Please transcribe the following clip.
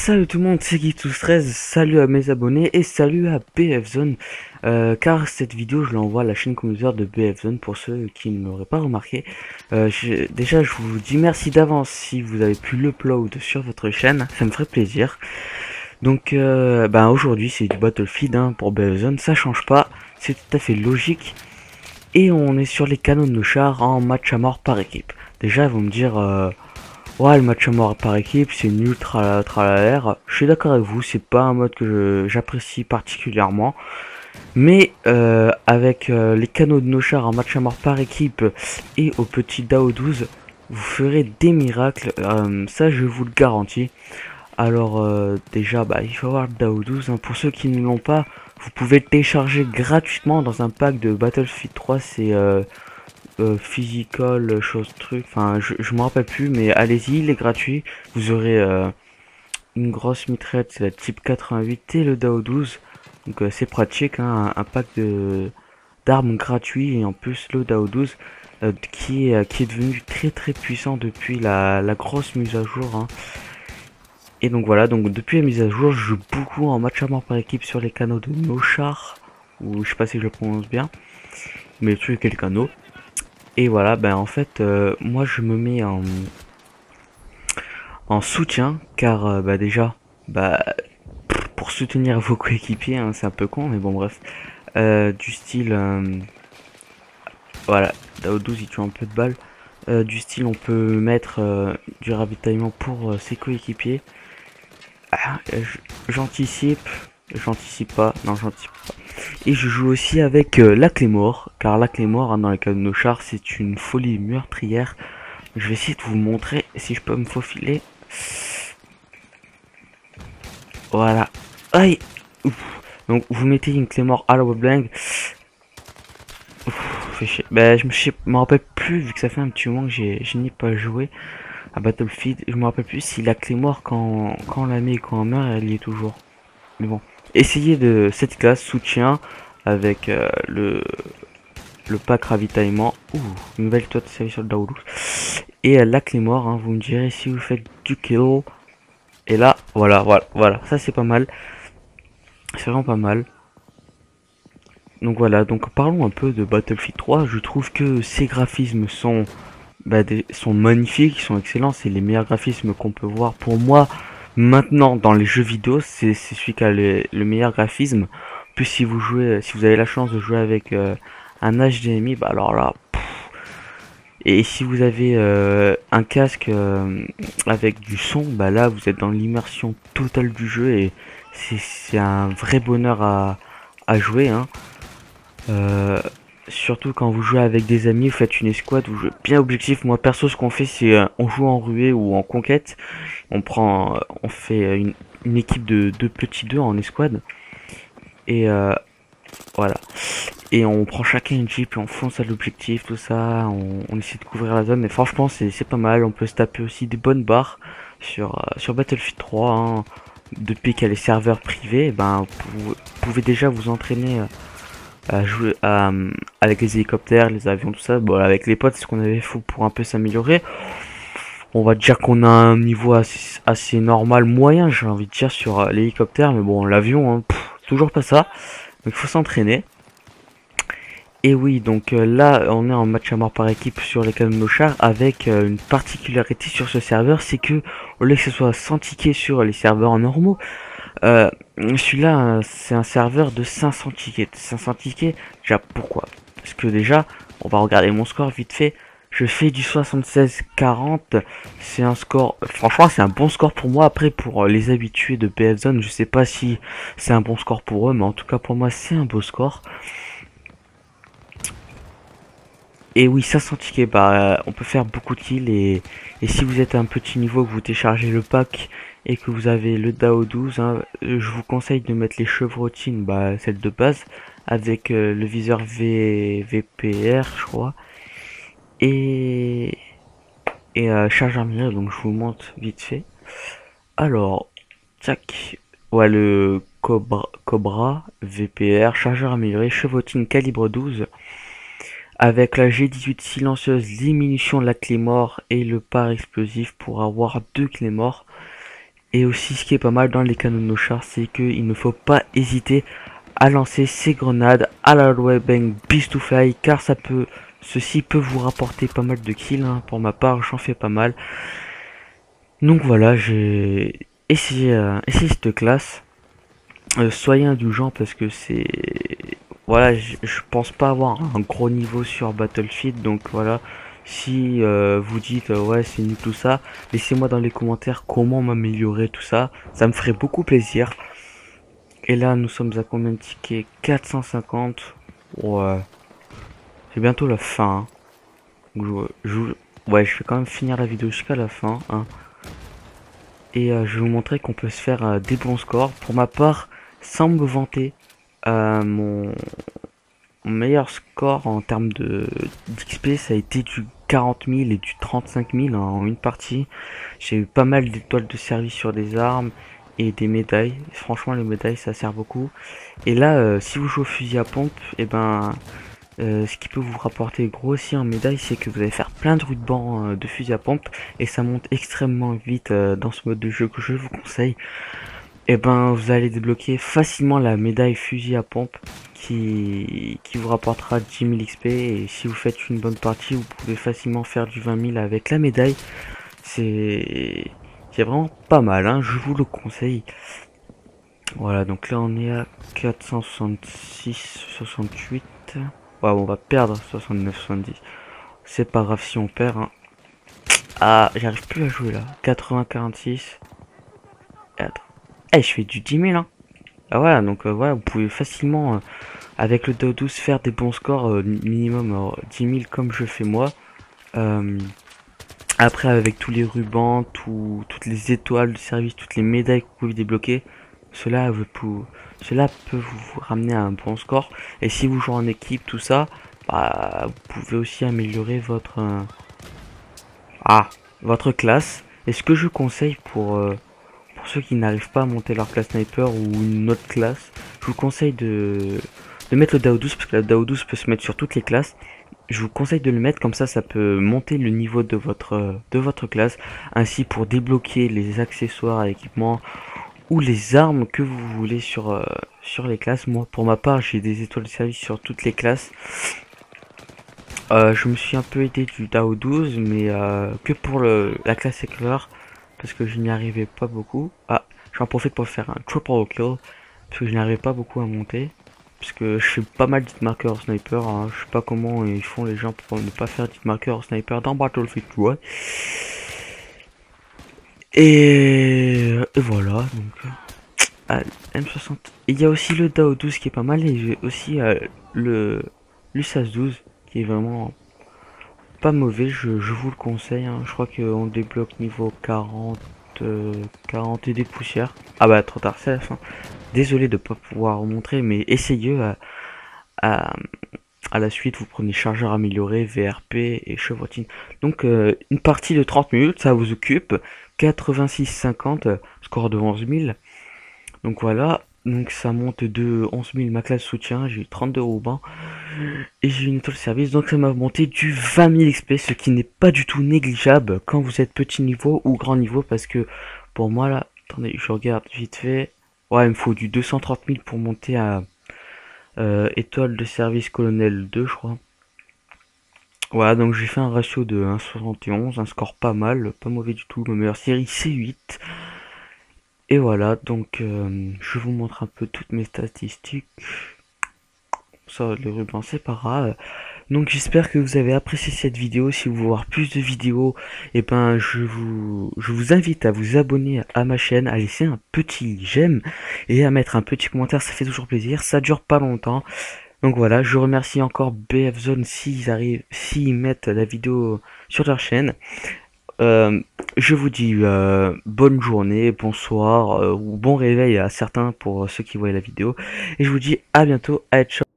Salut tout le monde, c'est Guy13, salut à mes abonnés et salut à BFZone, car cette vidéo je l'envoie à la chaîne communautaire de BFZone pour ceux qui ne l'auraient pas remarqué. Déjà je vous dis merci d'avance si vous avez pu l'upload sur votre chaîne, ça me ferait plaisir. Donc aujourd'hui c'est du Battlefield pour BFZone, ça change pas, c'est tout à fait logique. Et on est sur les canons de nos chars en match à mort par équipe. Déjà ils vont me dire... ouais, le match à mort par équipe, c'est nul, tralala. Je suis d'accord avec vous, c'est pas un mode que j'apprécie particulièrement. Mais avec les canaux de nos chars en match à mort par équipe et au petit DAO 12, vous ferez des miracles, ça je vous le garantis. Alors déjà, il faut avoir le DAO 12, pour ceux qui ne l'ont pas, vous pouvez le télécharger gratuitement dans un pack de Battlefield 3, c'est... physical chose truc, enfin je me rappelle plus, mais allez-y, il est gratuit. Vous aurez une grosse mitraillette, c'est la type 88 et le DAO 12, donc c'est pratique, un pack de d'armes gratuit, et en plus le DAO 12 qui est devenu très puissant depuis la grosse mise à jour, Et donc voilà, donc depuis la mise à jour, je joue beaucoup en match à mort par équipe sur les canaux de nos chars, ou je sais pas si je le prononce bien, mais le truc est le canot. Et voilà, en fait, moi je me mets en soutien, car déjà, pour soutenir vos coéquipiers, c'est un peu con, mais bon bref, du style, voilà, Dao 12 il tue un peu de balles, du style on peut mettre du ravitaillement pour ses coéquipiers. J'anticipe, j'anticipe pas, non j'anticipe pas. Et je joue aussi avec la Claymore, car la Claymore dans les cas de nos chars c'est une folie meurtrière. Je vais essayer de vous montrer si je peux me faufiler. Voilà. Aïe. Ouf. Donc vous mettez une Claymore à la Weblang. Fait chier. Je me rappelle plus, vu que ça fait un petit moment que je n'ai pas joué à Battlefield. Je me rappelle plus si la Claymore quand on la met et quand on meurt, elle y est toujours. Mais bon. Essayez de cette classe soutien avec le pack ravitaillement. Ouh, une nouvelle toile de service sur le Daoulou. Et la Claymore, vous me direz si vous faites du kill. Et là, voilà, ça c'est pas mal. C'est vraiment pas mal. Donc voilà, donc parlons un peu de Battlefield 3. Je trouve que ces graphismes sont, sont magnifiques, sont excellents. C'est les meilleurs graphismes qu'on peut voir pour moi. Maintenant, dans les jeux vidéo, c'est celui qui a le meilleur graphisme. Puis si vous jouez, si vous avez la chance de jouer avec un HDMI, alors là, et si vous avez un casque avec du son, là vous êtes dans l'immersion totale du jeu et c'est un vrai bonheur à jouer. Surtout quand vous jouez avec des amis, vous faites une escouade, vous jouez bien objectif. Moi perso, ce qu'on fait, c'est on joue en ruée ou en conquête. On fait une équipe de deux petits deux en escouade et voilà. Et on prend chacun une jeep et on fonce à l'objectif, tout ça, on essaie de couvrir la zone, et franchement c'est pas mal. On peut se taper aussi des bonnes barres sur Battlefield 3, depuis qu'il y a les serveurs privés, vous pouvez déjà vous entraîner à jouer avec les hélicoptères, les avions, tout ça. Bon, avec les potes, c'est ce qu'on avait fait pour un peu s'améliorer. On va dire qu'on a un niveau assez normal, moyen, j'ai envie de dire, sur l'hélicoptère, mais bon, l'avion, toujours pas ça, donc il faut s'entraîner. Et oui, donc là, on est en match à mort par équipe sur les canons de nos chars avec une particularité sur ce serveur, c'est que au lieu que ce soit 100 tickets sur les serveurs normaux, celui-là, c'est un serveur de 500 tickets. 500 tickets, déjà pourquoi? Parce que déjà, on va regarder mon score vite fait. Je fais du 76-40, c'est un score, franchement c'est un bon score pour moi. Après pour les habitués de BFZone, je sais pas si c'est un bon score pour eux, mais en tout cas pour moi c'est un beau score. Et oui, 500 tickets, on peut faire beaucoup de kills et si vous êtes à un petit niveau, que vous téléchargez le pack et que vous avez le DAO 12, je vous conseille de mettre les chevrotines, celle de base, avec le viseur VPR, je crois, et, chargeur mire, donc je vous montre vite fait. Alors, tac, ouais, le Cobra VPR, chargeur amélioré, chevrotine calibre 12. Avec la G18 silencieuse, diminution de la Claymore et le par explosif pour avoir deux Claymore. Et aussi, ce qui est pas mal dans les canons de nos chars, c'est qu'il ne faut pas hésiter à lancer ces grenades à la wallbang Beast to Fly, car ceci peut vous rapporter pas mal de kills, hein. Pour ma part, j'en fais pas mal. Donc voilà, j'ai essayé cette classe. Soyez indulgents parce que c'est... Voilà, je pense pas avoir un gros niveau sur Battlefield, donc voilà. Si vous dites ouais c'est nul tout ça, laissez-moi dans les commentaires comment m'améliorer tout ça. Ça me ferait beaucoup plaisir. Et là nous sommes à combien de tickets? 450. Ouais, c'est bientôt la fin, hein. Ouais, je vais quand même finir la vidéo jusqu'à la fin, hein. Et je vais vous montrer qu'on peut se faire des bons scores. Pour ma part, sans me vanter, mon meilleur score en termes de d'XP, ça a été du 40 000 et du 35 000 en une partie. J'ai eu pas mal d'étoiles de service sur des armes et des médailles. Franchement, les médailles, ça sert beaucoup. Et là, si vous jouez au fusil à pompe, et ben, ce qui peut vous rapporter gros aussi en médaille, c'est que vous allez faire plein de rubans de fusil à pompe et ça monte extrêmement vite dans ce mode de jeu que je vous conseille. Et ben, vous allez débloquer facilement la médaille fusil à pompe qui vous rapportera 10 000 XP. Et si vous faites une bonne partie, vous pouvez facilement faire du 20 000 avec la médaille. C'est vraiment pas mal, hein, je vous le conseille. Voilà, donc là on est à 466, 68. Ouais, on va perdre 69, 70. C'est pas grave si on perd, hein. Ah, j'arrive plus à jouer là. 80, 46. Eh, je fais du 10 000, hein. Ah voilà, donc voilà, vous pouvez facilement, avec le DAO 12, faire des bons scores, minimum 10 000 comme je fais moi. Après, avec tous les rubans, toutes les étoiles de service, toutes les médailles que vous pouvez débloquer, cela peut vous ramener à un bon score. Et si vous jouez en équipe, tout ça, bah, vous pouvez aussi améliorer votre classe. Et ce que je conseille pour ceux qui n'arrivent pas à monter leur classe sniper ou une autre classe, je vous conseille de mettre le DAO 12 parce que le DAO 12 peut se mettre sur toutes les classes. Je vous conseille de le mettre comme ça peut monter le niveau de votre classe. Ainsi pour débloquer les accessoires et équipements ou les armes que vous voulez sur les classes. Moi pour ma part j'ai des étoiles de service sur toutes les classes. Je me suis un peu aidé du DAO 12 mais que pour la classe éclair parce que je n'y arrivais pas beaucoup. Ah, j'en profite pour faire un triple kill parce que je n'arrivais pas beaucoup à monter. Parce que je fais pas mal d'hitmarkers sniper, hein. Je sais pas comment ils font les gens pour ne pas faire d'hitmarkers sniper dans Battlefield 3. Et voilà, donc M60. Il y a aussi le DAO 12 qui est pas mal et j'ai aussi le l'USAS 12 qui est vraiment pas mauvais, je vous le conseille, hein. Je crois qu'on débloque niveau 40, 40 et des poussières. Ah bah trop tard, c'est la fin. Désolé de pas pouvoir vous montrer, mais essayez à, à la suite. Vous prenez chargeur amélioré, VRP et chevrotine. Donc une partie de 30 minutes, ça vous occupe. 86-50, score de 11 000. Donc voilà, donc ça monte de 11 000 ma classe soutien, j'ai eu 32 rubans et j'ai une étoile de service, donc ça m'a monté du 20 000 XP, ce qui n'est pas du tout négligeable quand vous êtes petit niveau ou grand niveau, parce que pour moi là, attendez, je regarde vite fait, ouais il me faut du 230 000 pour monter à étoile de service colonel 2 je crois. Voilà, donc j'ai fait un ratio de 1,71, un score pas mal, pas mauvais du tout, ma meilleure série c'est 8. Et voilà, donc je vous montre un peu toutes mes statistiques. Ça, les rubans, c'est pas grave. Donc j'espère que vous avez apprécié cette vidéo. Si vous voulez voir plus de vidéos, et ben je vous invite à vous abonner à ma chaîne, à laisser un petit j'aime et à mettre un petit commentaire, ça fait toujours plaisir. Ça dure pas longtemps. Donc voilà, je remercie encore BF Zone s'ils mettent la vidéo sur leur chaîne. Je vous dis bonne journée, bonsoir ou bon réveil à certains pour ceux qui voient la vidéo. Et je vous dis à bientôt, allez, ciao.